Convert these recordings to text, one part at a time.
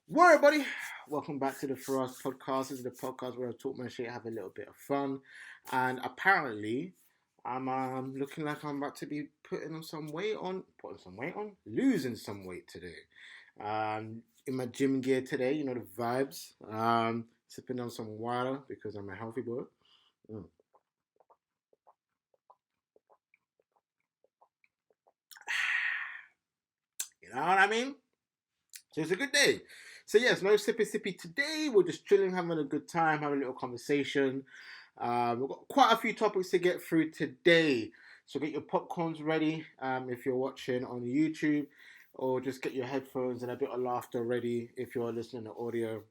Well, everybody, welcome back to the Firahs podcast. This is the podcast where I talk my shit, have a little bit of fun, and apparently, I'm looking like I'm about to be putting some weight on, losing some weight today. In my gym gear today, you know the vibes. Sipping on some water because I'm a healthy boy. Mm. You know what I mean? So it's a good day. So yes, no sippy today. We're just chilling, having a good time, having a little conversation. We've got quite a few topics to get through today. So get your popcorns ready if you're watching on YouTube, or just get your headphones and a bit of laughter ready if you're listening to audio.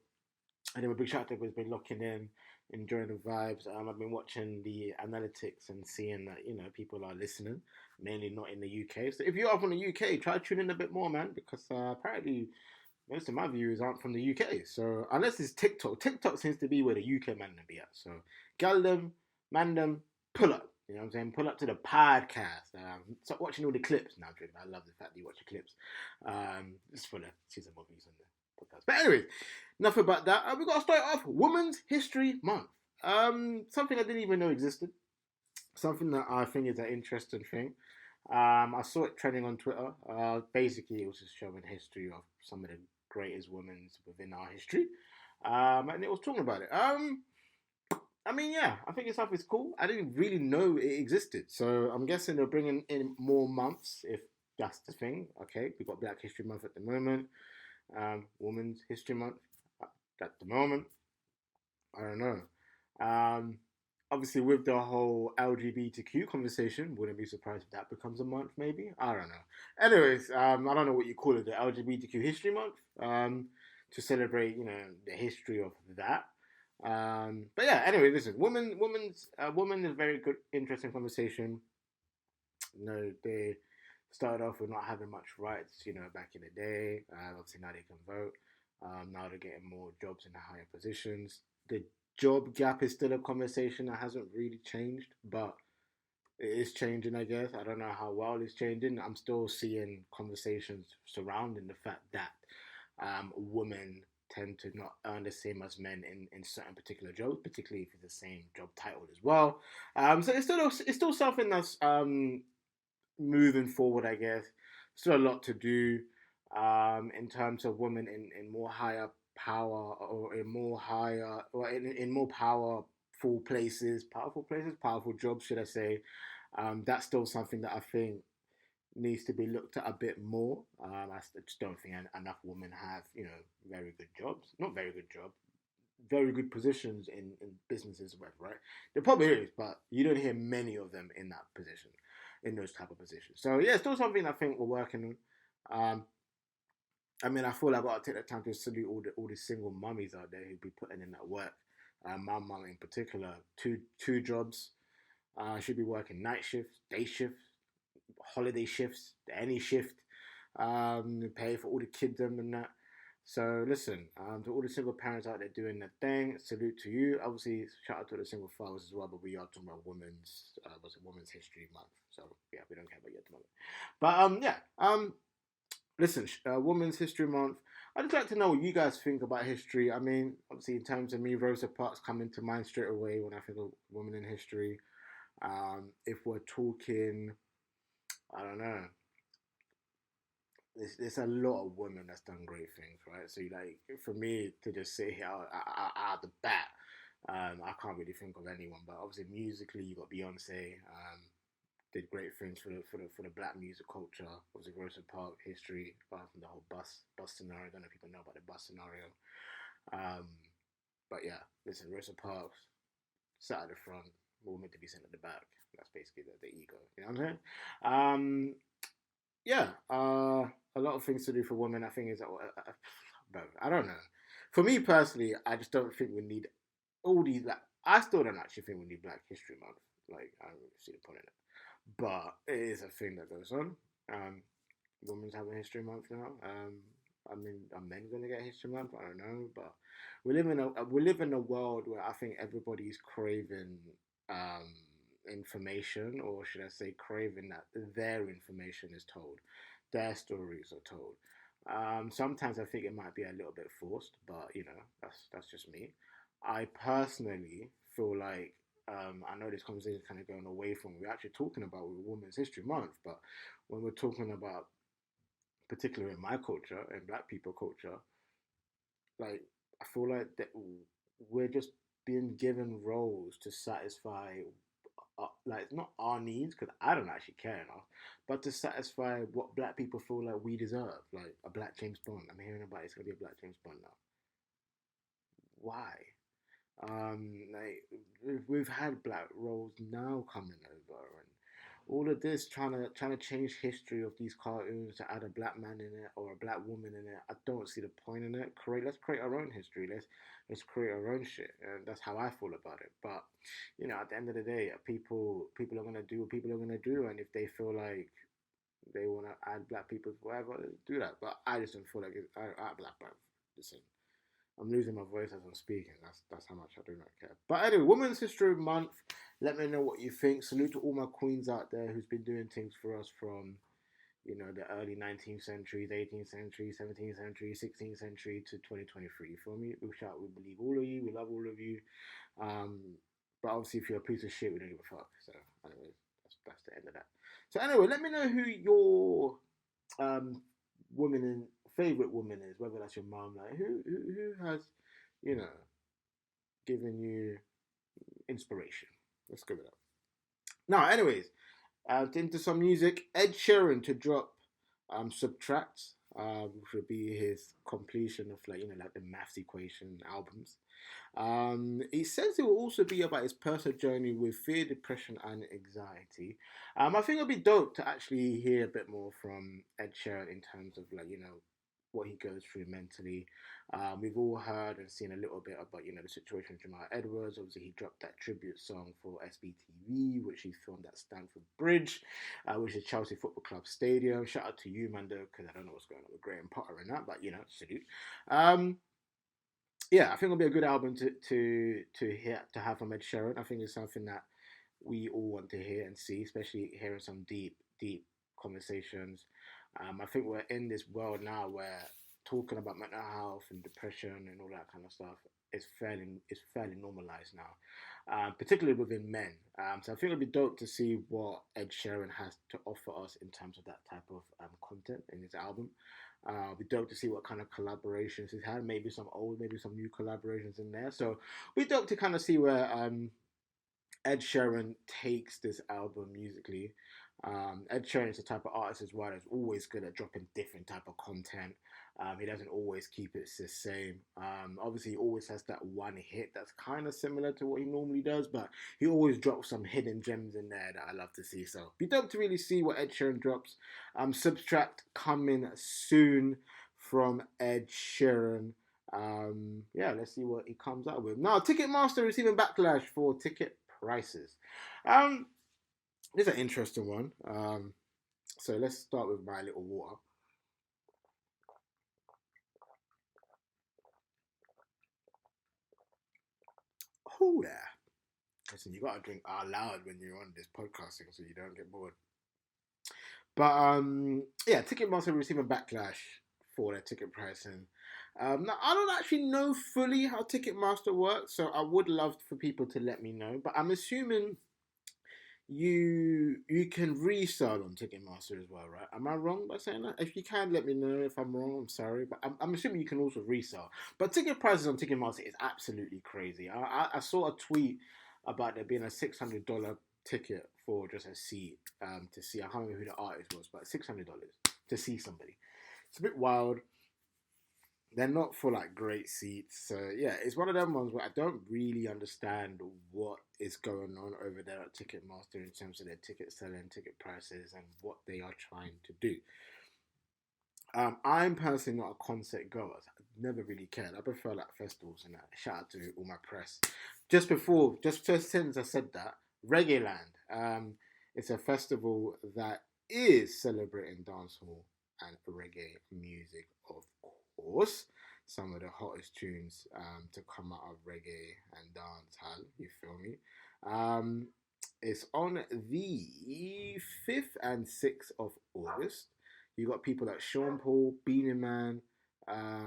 And then a big shout out to everybody's been locking in, enjoying the vibes. I've been watching the analytics and seeing that people are listening, mainly not in the UK. So if you are from the UK, try to tune in a bit more, man, because apparently most of my viewers aren't from the UK. So unless it's TikTok, TikTok seems to be where the UK man be at. So gal them, man them, pull up. You know what I'm saying? Pull up to the podcast. Stop watching all the clips. Now, I love the fact that you watch the clips. Just for the season movies on the podcast. But anyways, enough about that. We got to start off Women's History Month. Something I didn't even know existed. Something that I think is an interesting thing. I saw it trending on Twitter. Basically, it was just showing history of some of the greatest women within our history, and it was talking about it. I mean, yeah, I think it's cool. I didn't really know it existed, so I'm guessing they're bringing in more months if that's the thing. Okay, we got Black History Month at the moment, Women's History Month at the moment. I don't know. Um, Obviously, with the whole LGBTQ conversation, wouldn't be surprised if that becomes a month, maybe. I don't know. Anyways, I don't know what you call it, the LGBTQ History Month, to celebrate, the history of that. But yeah, anyway, listen, woman is a very good, interesting conversation. They started off with not having much rights, back in the day. Obviously, now they can vote. Now they're getting more jobs in the higher positions. The job gap is still a conversation that hasn't really changed, but it is changing, I guess. I don't know how well it's changing. I'm still seeing conversations surrounding the fact that women tend to not earn the same as men in certain particular jobs, particularly if it's the same job title as well. So it's still something that's moving forward, I guess. Still a lot to do in terms of women in more higher power or in more higher or in more powerful places, powerful jobs, should I say. That's still something that I think needs to be looked at a bit more. I just don't think enough women have, very good jobs. Not very good job, very good positions in businesses, whatever, right? There probably is, but you don't hear many of them in that position, in those type of positions. So yeah, still something I think we're working on. I mean, I feel like I got to take the time to salute all the single mummies out there who be putting in that work. My mum in particular, two jobs. Should be working night shifts, day shifts, holiday shifts, any shift. Pay for all the kids and that. So listen, to all the single parents out there doing their thing, salute to you. Obviously, shout out to the single fathers as well. But we are talking about Women's History Month. So yeah, we don't care about you at the moment. But yeah, listen, Women's History Month. I'd just like to know what you guys think about history. I mean, obviously, in terms of me, Rosa Parks come into mind straight away when I think of women in history. If we're talking, I don't know, there's a lot of women that's done great things, right? So like for me to just sit here out the bat, I can't really think of anyone. But obviously musically, you got Beyonce. Did great things for the black music culture. Obviously, Rosa Parks history, apart from the whole bus scenario. I don't know if people know about the bus scenario. Um, but yeah, listen, Rosa Parks sat at the front, woman to be sent at the back. That's basically the ego. You know what I'm saying? Yeah, a lot of things to do for women. I think is, but I don't know. For me personally, I just don't think we need all these. Like, I still don't actually think we need Black History Month. Like, I don't really see the point in it, but it is a thing that goes on. Um, Women's having History Month now. I mean, are men gonna get History Month? I don't know, but we live in a world where I think everybody's craving um, information, or should I say, craving that their information is told, their stories are told. Sometimes I think it might be a little bit forced, but that's just me. I personally feel like I know this conversation is kind of going away from what we're actually talking about with Women's History Month, but when we're talking about, particularly in my culture and Black people culture, like I feel like that we're just being given roles to satisfy, like not our needs because I don't actually care enough, but to satisfy what Black people feel like we deserve, like a Black James Bond. I'm hearing about it's gonna be a Black James Bond now. Why? Like we've had black roles now coming over, and all of this trying to change history of these cartoons to add a black man in it or a black woman in it. I don't see the point in it. Let's create our own history. Let's create our own shit, and that's how I feel about it. But at the end of the day, people are gonna do what people are gonna do, and if they feel like they want to add black people, whatever, do that. But I just don't feel like black. Listen, I'm losing my voice as I'm speaking. That's how much I do not care. But anyway, Women's History Month. Let me know what you think. Salute to all my queens out there who's been doing things for us from the early 19th century, 18th century, 17th century, 16th century to 2023. You feel me? We believe all of you. We love all of you. Um, but obviously, if you're a piece of shit, we don't give a fuck. So, anyway, that's the end of that. So, anyway, let me know who your um, woman and favorite woman is, whether that's your mom, like who has, you know, given you inspiration. Let's go with that. Now, anyways, into some music. Ed Sheeran to drop Subtract, which would be his completion of like the maths equation albums. He says it will also be about his personal journey with fear, depression, and anxiety. I think it'll be dope to actually hear a bit more from Ed Sheeran in terms of what he goes through mentally. We've all heard and seen a little bit about the situation with Jamal Edwards. Obviously, he dropped that tribute song for SBTV, which he filmed at Stamford Bridge, which is Chelsea Football Club Stadium. Shout out to you, Mando, because I don't know what's going on with Graham Potter and that, but salute. Yeah, I think it'll be a good album to have from Ed Sheeran. I think it's something that we all want to hear and see, especially hearing some deep conversations. I think we're in this world now where talking about mental health and depression and all that kind of stuff is fairly normalized now, particularly within men. So I think it'll be dope to see what Ed Sheeran has to offer us in terms of that type of content in his album. It'll be dope to see what kind of collaborations he's had. Maybe some old, maybe some new collaborations in there. So it'll be dope to kind of see where Ed Sheeran takes this album musically. Ed Sheeran is the type of artist as well that's always good at dropping different type of content. He doesn't always keep it the same. Obviously, he always has that one hit that's kind of similar to what he normally does, but he always drops some hidden gems in there that I love to see. So, be dope to really see what Ed Sheeran drops. Subtract coming soon from Ed Sheeran. Yeah, let's see what he comes out with. Now, Ticketmaster receiving backlash for ticket prices. Um, this is an interesting one. So let's start with my little water. Oh yeah. Listen, you gotta drink out loud when you're on this podcasting so you don't get bored. But yeah, Ticketmaster receiving backlash for their ticket pricing. Now I don't actually know fully how Ticketmaster works, so I would love for people to let me know. But I'm assuming you can resell on Ticketmaster as well, right? Am I wrong by saying that? If you can, let me know. If I'm wrong, I'm sorry, but I'm assuming you can also resell. But ticket prices on Ticketmaster is absolutely crazy. I saw a tweet about there being a $600 ticket for just a seat to see. I can't remember who the artist was, but $600 to see somebody. It's a bit wild. They're not for like great seats. So yeah, it's one of them ones where I don't really understand what is going on over there at Ticketmaster in terms of their ticket selling, ticket prices, and what they are trying to do. I'm personally not a concert goer. I've never really cared. I prefer like festivals and that. Shout out to all my press. Just since I said that, Reggae Land. It's a festival that is celebrating dancehall and reggae music, of course. Some of the hottest tunes to come out of reggae and dancehall. You feel me? Um, it's on the 5th and 6th of August. You got people like Sean Paul, Beanie Man,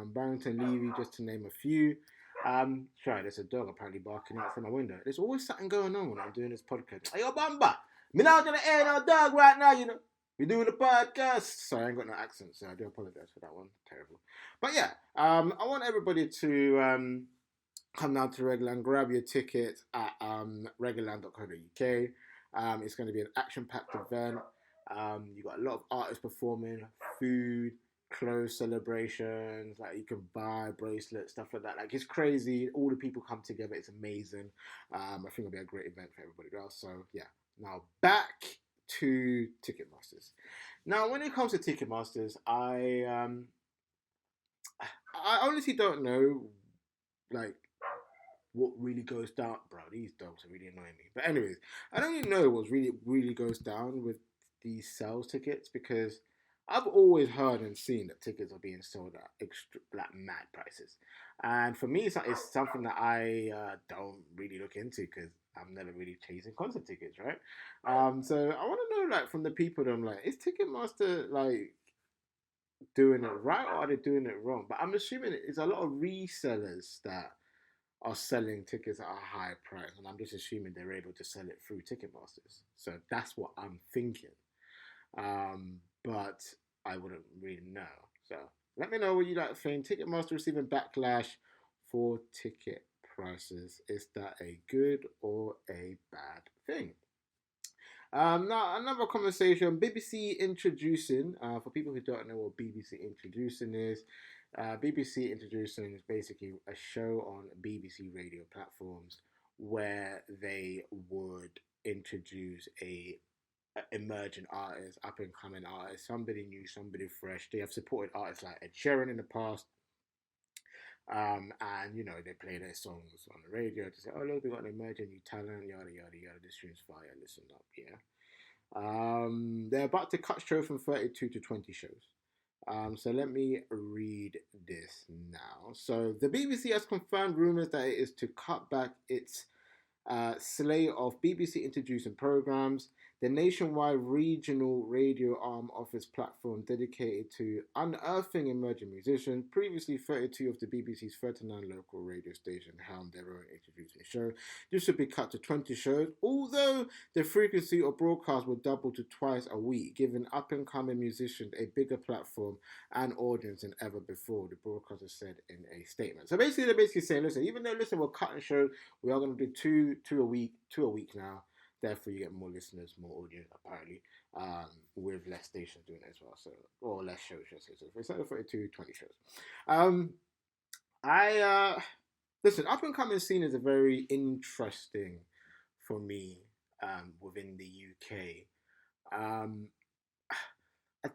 Barrington Levy, just to name a few. Sorry, there's a dog apparently barking outside my window. There's always something going on when I'm doing this podcast. Hey, yo, Bamba, me not gonna air no dog right now, you know. We're doing a podcast. Sorry, I ain't got no accent, so I do apologize for that one. Terrible. But yeah, I want everybody to come down to Regularland, grab your ticket at regularland.co.uk. It's going to be an action-packed event. You got a lot of artists performing, food, clothes celebrations. Like you can buy bracelets, stuff like that. Like it's crazy. All the people come together. It's amazing. I think it'll be a great event for everybody else. So yeah. Now back to Ticketmasters. Now, when it comes to Ticketmasters, I honestly don't know, like what really goes down, bro. These dogs are really annoying me. But anyways, I don't even know what really goes down with these sales tickets because I've always heard and seen that tickets are being sold at extra, like mad prices, and for me, it's something that I don't really look into because I'm never really chasing concert tickets, right? So I want to know, like, from the people that I'm like, is Ticketmaster like doing it right or are they doing it wrong? But I'm assuming it's a lot of resellers that are selling tickets at a high price, and I'm just assuming they're able to sell it through Ticketmasters. So that's what I'm thinking. But I wouldn't really know. So let me know what you like think. Ticketmaster receiving backlash for ticket prices. Is that a good or a bad thing? Now another conversation. BBC introducing. For people who don't know what BBC introducing is, BBC introducing is basically a show on BBC radio platforms where they would introduce a emerging artist, up and coming artist, somebody new, somebody fresh. They have supported artists like Ed Sheeran in the past. And you know, they play their songs on the radio to say, oh look, we got an emerging new talent, yada yada yada, this tune's fire, listen up, yeah. They're about to cut show from 32 to 20 shows. So let me read this now. So the BBC has confirmed rumours that it is to cut back its slate of BBC introducing programs. The nationwide regional radio arm offers platform dedicated to unearthing emerging musicians. Previously, 32 of the BBC's 39 local radio stations helmed their own introducing show. This would be cut to 20 shows, although the frequency of broadcast will double to twice a week, giving up-and-coming musicians a bigger platform and audience than ever before, the broadcaster said in a statement. So basically, they're basically saying, listen, even though, listen, we're cutting shows, we are going to do two a week now. Therefore, you get more listeners, more audience, apparently, with less stations doing it as well. So, or less shows, should I say. So, instead of 32, 20 shows. Listen, up and coming scene is a very interesting for me within the UK. I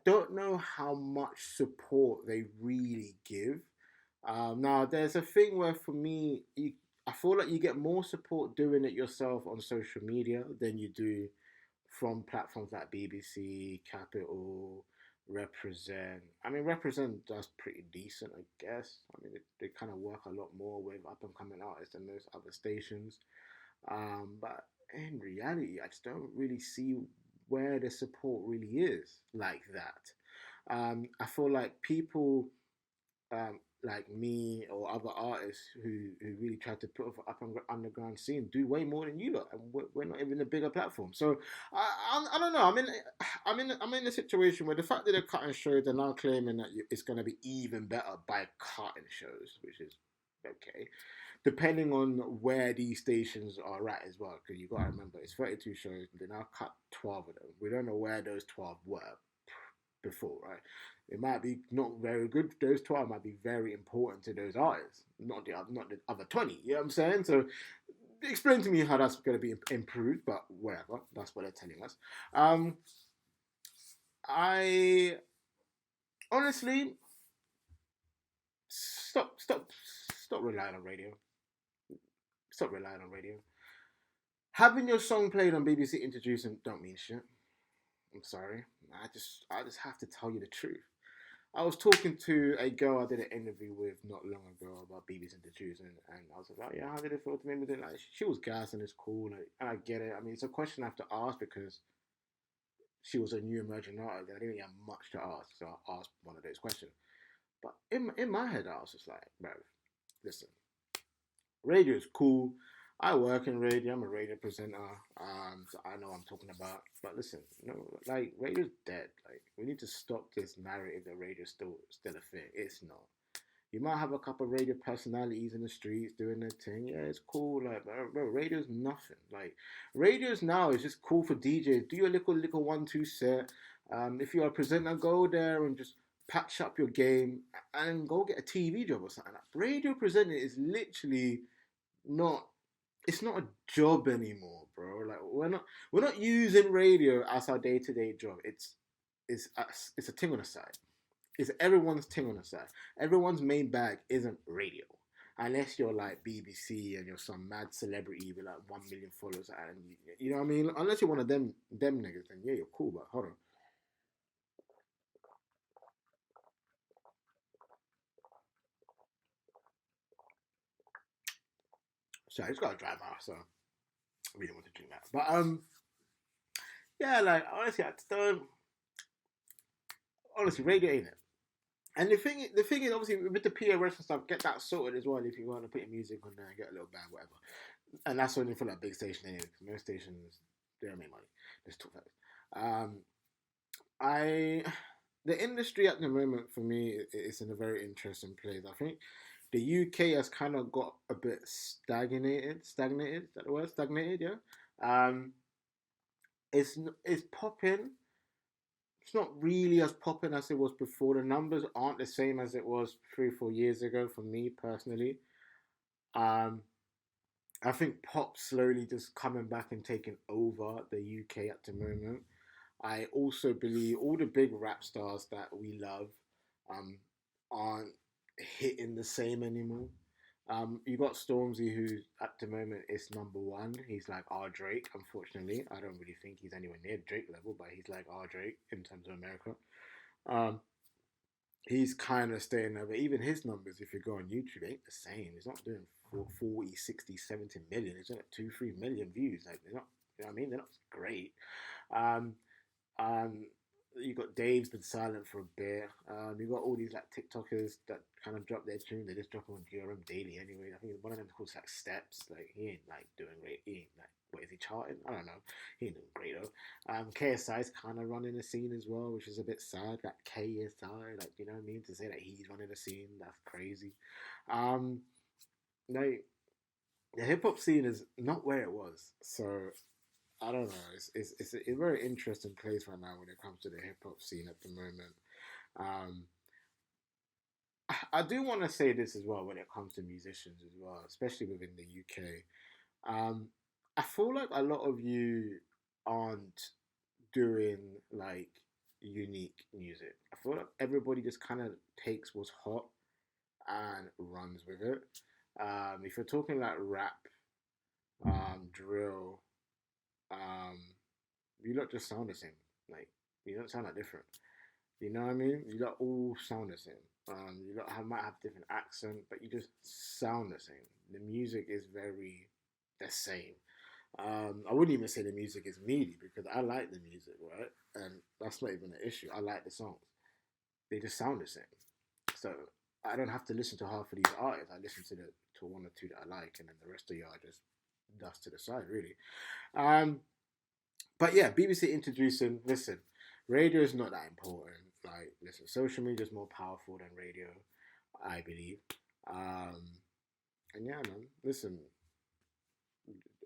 don't know how much support they really give. Now, there's a thing where for me, I feel like you get more support doing it yourself on social media than you do from platforms like BBC, Capital, Represent. I mean, Represent does pretty decent, I guess. I mean, they kind of work a lot more with up and coming artists than most other stations. But in reality, I just don't really see where the support really is like that. I feel like people like me or other artists who really try to put up an underground scene do way more than you lot, and we're not even a bigger platform. So I don't know. I'm in a situation where the fact that they're cutting shows, they're now claiming that it's going to be even better by cutting shows, which is okay. Depending on where these stations are at as well, because you got to remember it's 32 shows. They now cut 12 of them. We don't know where those 12 were before, right? It might be not very good. Those 12 might be very important to those artists, not the other 20. You know what I'm saying? So explain to me how that's going to be improved, but whatever. That's what they're telling us. I honestly stop relying on radio. Stop relying on radio. Having your song played on BBC Introducing don't mean shit. I'm sorry. I just have to tell you the truth. I was talking to a girl I did an interview with not long ago about BBC Introducing, and I was like, yeah, how did it feel to me? Like, she was gassing, it's cool, and I get it. I mean, it's a question I have to ask because she was a new emerging artist, and I didn't have much to ask, so I asked one of those questions. But in my head, I was just like, bro, listen, radio is cool. I work in radio. I'm a radio presenter. So I know what I'm talking about. But listen, like radio's dead. Like we need to stop this narrative that radio's still a thing. It's not. You might have a couple of radio personalities in the streets doing their thing. Yeah, it's cool. Like, bro, radio's nothing. Like, radio's now is just cool for DJs. Do your little 1-2 set. If you're a presenter, go there and just patch up your game and go get a TV job or something. Like, radio presenting is literally not. It's not a job anymore, bro. Like, we're not using radio as our day-to-day job. It's a thing on the side. It's everyone's thing on the side. Everyone's main bag isn't radio. Unless you're like BBC and you're some mad celebrity with like 1 million followers, and you know what I mean. Unless you're one of them niggas, then yeah, you're cool. But hold on, so I just gotta drive out, so I really want to drink that. But yeah, like honestly, I just don't. Honestly, radio ain't it. And the thing is, obviously, with the POS and stuff, get that sorted as well. If you want to put your music on there and get a little bag, whatever. And that's only for like big station anyway. Because most stations they don't make money. Let's talk facts. Um, I the industry at the moment for me is in a very interesting place. I think the UK has kind of got a bit stagnated. Stagnated, is that the word? Stagnated, yeah. Um, it's popping. It's not really as popping as it was before. The numbers aren't the same as it was 3 4 years ago for me personally. Um, I think pop slowly just coming back and taking over the UK at the moment. I also believe all the big rap stars that we love um, aren't hitting the same anymore. You got Stormzy, who at the moment is number one. He's like our Drake. Unfortunately, I don't really think he's anywhere near Drake level, but he's like our Drake in terms of America. Um, he's kind of staying there, but even his numbers, if you go on YouTube, ain't the same. He's not doing 40, 60, 70 million. He's doing like 2, 3 million views. Like they're not, you know what I mean? They're not great. Um, um, you got Dave's been silent for a bit. You got all these like TikTokers that kind of drop their tune. They just drop them on GRM daily anyway. I think one of them calls like Steps. Like he ain't like doing great. He ain't like what is he charting? I don't know. He ain't doing great though. KSI's kind of running the scene as well, which is a bit sad. That KSI, like you know what I mean, to say that he's running the scene, that's crazy. Um, like the hip hop scene is not where it was. So I don't know. It's a very interesting place right now when it comes to the hip hop scene at the moment. Um, I do want to say this as well when it comes to musicians as well, especially within the UK. Um, I feel like a lot of you aren't doing like unique music. I feel like everybody just kind of takes what's hot and runs with it. If you're talking like rap, drill, um, you lot just sound the same. Like you don't sound that different. You know what I mean? You lot all sound the same. You lot might have different accent, but you just sound the same. The music is very the same. I wouldn't even say the music is meaty because I like the music, right? And that's not even an issue. I like the songs. They just sound the same. So I don't have to listen to half of these artists. I listen to one or two that I like, and then the rest of you are just dust to the side, really. Um, but yeah, BBC introducing. Listen, radio is not that important. Like, listen, social media is more powerful than radio, I believe. Um, and yeah, man, listen.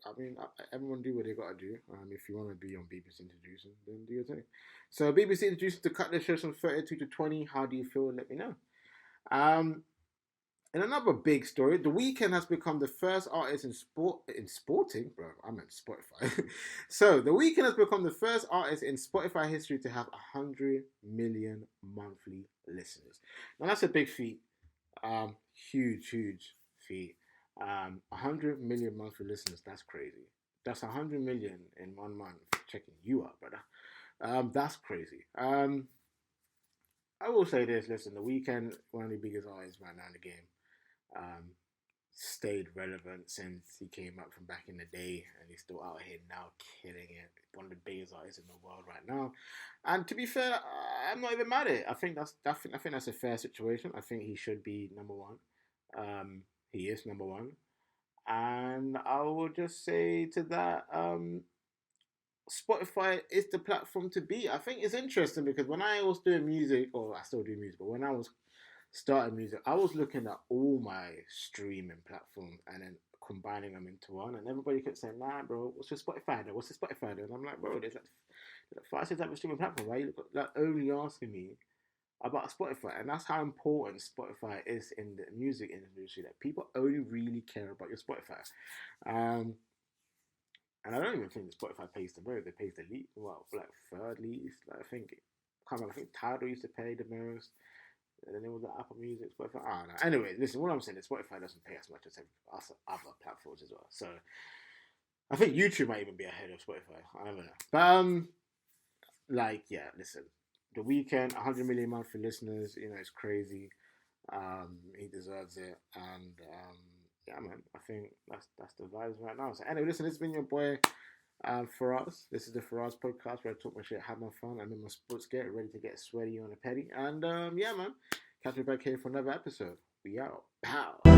I mean, everyone do what they gotta do. If you want to be on BBC introducing, then do your thing. So BBC introducing to cut the shows from 32 to 20. How do you feel? Let me know. Um, and another big story, The Weeknd has become the first artist in sporting, bro. I meant Spotify. So The Weeknd has become the first artist in Spotify history to have 100 million monthly listeners. Now that's a big feat. Huge feat. 100 million monthly listeners. That's crazy. That's 100 million in 1 month. Checking you out, brother. That's crazy. I will say this. Listen, The Weeknd, one of the biggest artists right now in the game. Um, stayed relevant since he came up from back in the day, and he's still out here now killing it. One of the biggest artists in the world right now. And to be fair, I'm not even mad at it. I think that's a fair situation. I think he should be number one. He is number one, and I will just say to that, Spotify is the platform to be. I think it's interesting because when I was doing music, or I still do music, but when I was starting music, I was looking at all my streaming platforms and then combining them into one. And everybody kept saying, "Nah, bro, what's your Spotify though? What's your Spotify though?" And I'm like, "Bro, there's like 5, 6 other streaming platforms. Why are you like only asking me about Spotify?" And that's how important Spotify is in the music industry. That people only really care about your Spotify. Um, and I don't even think that Spotify pays the most. They pays the least, well, like third least. Like, I can't remember. I think Tidal used to pay the most. And then there was the Apple Music, Spotify. I don't know. Anyway, listen, what I'm saying is Spotify doesn't pay as much as us other platforms as well. So I think YouTube might even be ahead of Spotify. I don't know. But like, yeah, listen. The Weeknd, 100 million monthly listeners, it's crazy. He deserves it. And yeah, man, I think that's the vibes right now. So anyway, listen, this has been your boy Firahs. This is the Firahs podcast where I talk my shit, have my fun. I'm in my sports gear, ready to get sweaty on a petty. And yeah, man, catch me back here for another episode. We out. Pow.